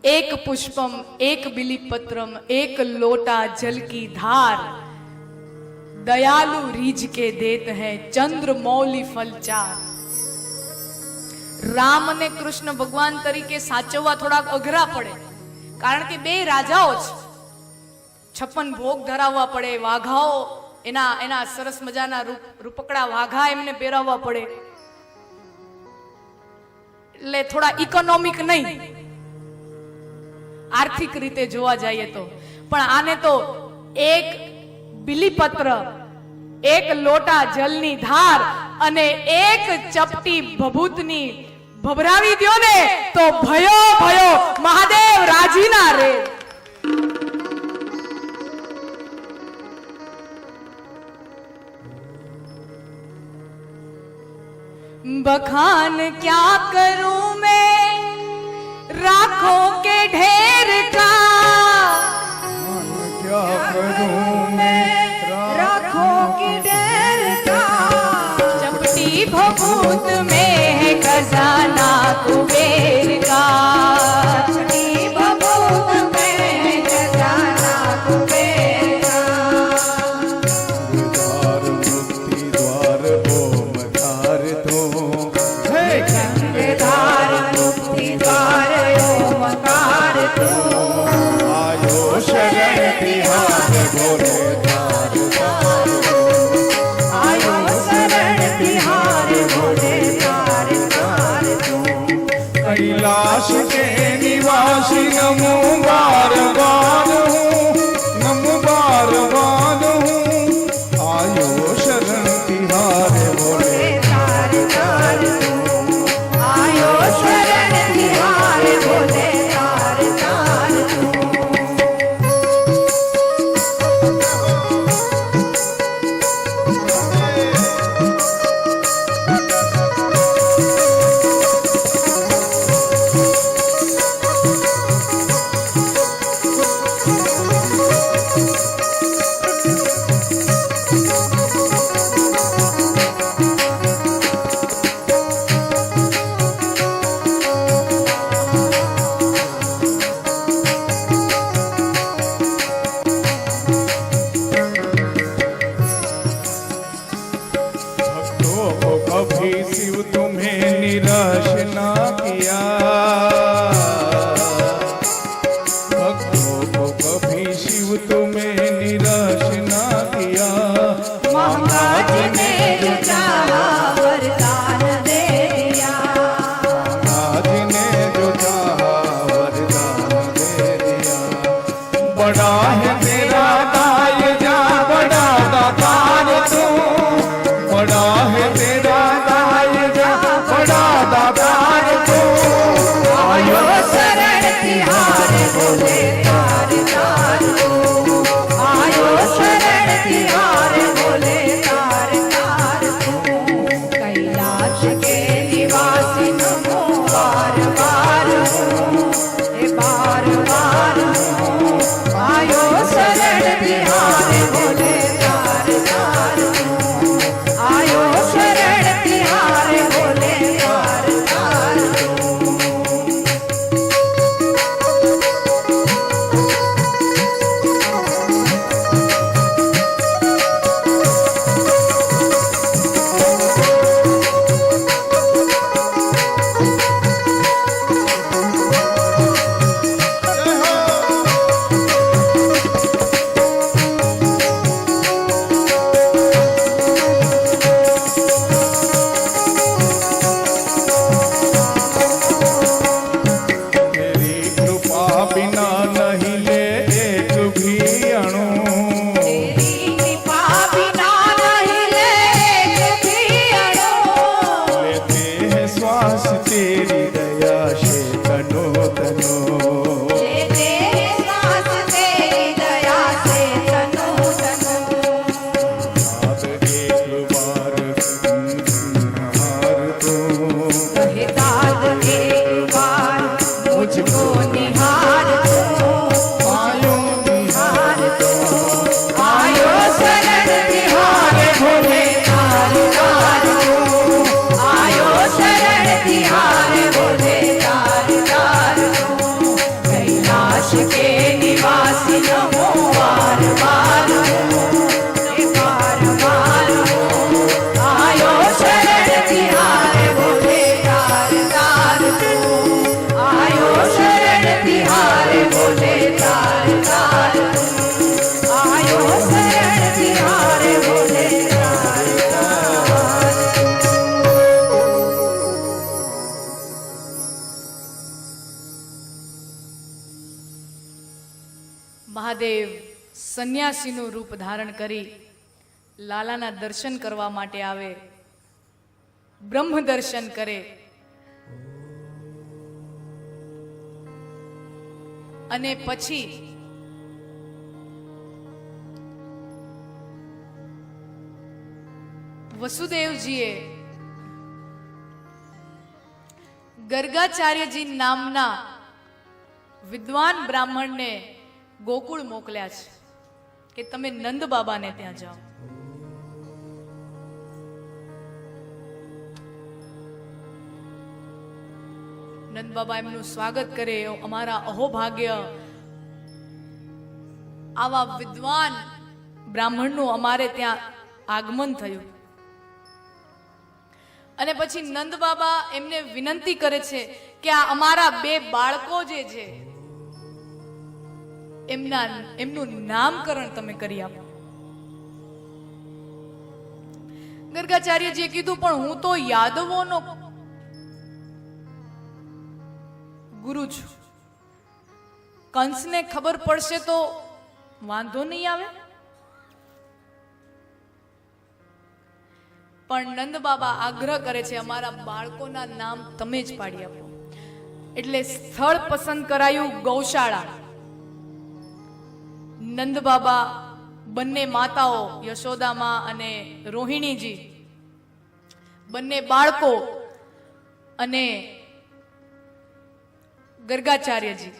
एक पुष्पम एक बिलीपत्रम एक लोटा जल की धार, दयालु रीझ के देत है चंद्र मौली फल चार। राम અને કૃષ્ણ ભગવાન તરીકે સાચવવા થોડાક અઘરા પડે, કારણ કે બે રાજાઓ છે, 56 ભોગ ધરાવવા પડે, વાઘાઓ એના સરસ મજાના રૂપકડા વાઘા એમને પહેરાવવા પડે, એટલે થોડા ઇકોનોમિક નહીં, આર્થિક રીતે જોવા જઈએ તો। પણ આને તો એક બિલીપત્ર, એક લોટા જલની ધાર અને એક ચપટી ભભૂતની ભભરાવી દ્યો ને તો ભયો ભયો મહાદેવ રાજીના રે। बखान क्या करूं मैं राखों के ढेर का, क्या करूं मैं राखों के ढेर का। चपटी भभूत में है खजाना कुबेर का, चपटी भभूत में है खजाना कुबेर का। द्वार मुक्ति द्वार ओमकार तो है, गंगाधार मुक्ति द्वार ओमकार तो, आयो शरण तिहार भोले द्वार द्वार, आयो शरण तिहार भोले द्वार द्वार तो। कैलाश के निवासी नमो बार बार हूँ, नमो बार बार हूँ, आयो शरण तिहार भोले द्वार द्वार तो, आयो शरण तिहार भोले द्वार द्वार तो। भक्तों को कभी शिव तुम्हें निराश ना किया, भक्तों को कभी शिव तुम्हें निराश ना किया। महाराज ने जो चाहा वरदान दे दिया, आज ने जो चाहा वरदान दे दिया। बड़ा है तेरा दाय जा बड़ा दातार तू, बड़ा है तेरा दाय जा बड़ा दातार तू। आयो शरण तिहार भोले द्वार द्वार तो, आयो शरण तिहार भोले द्वार द्वार तो। कैलाश के निवासी नमो बार बार हूँ, हे बार बार हूँ, आयो शरण तिहार भोले द्वार द्वार तो, आयो शरण तिहार भोले द्वार द्वार तो। तेरी कृपा बिना नहीं ले एक भी अणु, तेरी कृपा बिना नहीं ले एक भी अणु, लेते हैं श्वास तेरी दया से तनो तनो। लेते हैं श्वास तेरी दया से तनो तनो। याद एक बार हार तू, कहे दाद एक बार मुझको निहार दो, आयो निहार दो, आयो शरण तिहार भोले द्वार द्वार तो, आयो शरण तिहार भोले द्वार द्वार तो। મહાદેવ સંન્યાસીનું રૂપ ધારણ કરી લાલાના દર્શન કરવા માટે આવે, બ્રહ્મ દર્શન કરે અને પછી વસુદેવજીએ ગર્ગાચાર્યજી નામના વિદ્વાન બ્રાહ્મણને ગોકુળ મોકલ્યા છે કે તમે નંદ બાબાને ત્યાં જાઓ. નંદ બાબા એમનું સ્વાગત કરે. અમારા અહોભાગ્ય, આવા વિદ્વાન બ્રાહ્મણનું અમારે ત્યાં આગમન થયું. અને પછી નંદ બાબા એમને વિનંતી કરે છે કે આ અમારા 2 બાળકો જે છે એમનું નામકરણ તમે કરી આપો. ગર્ગાચાર્યજીએ કીધું પણ હું તો યાદવોનો ગુરુ છું, કંસને ખબર પડશે તો વાંધો નહીં આવે. પણ નંદ બાબા આગ્રહ કરે છે અમારા બાળકોના નામ તમે જ પાડી આપો. એટલે સ્થળ પસંદ કરાયું ગૌશાળા. નંદ બાબા, બંને માતાઓ યશોદામાં અને રોહિણીજી, બંને બાળકો અને ગર્ગાચાર્યજી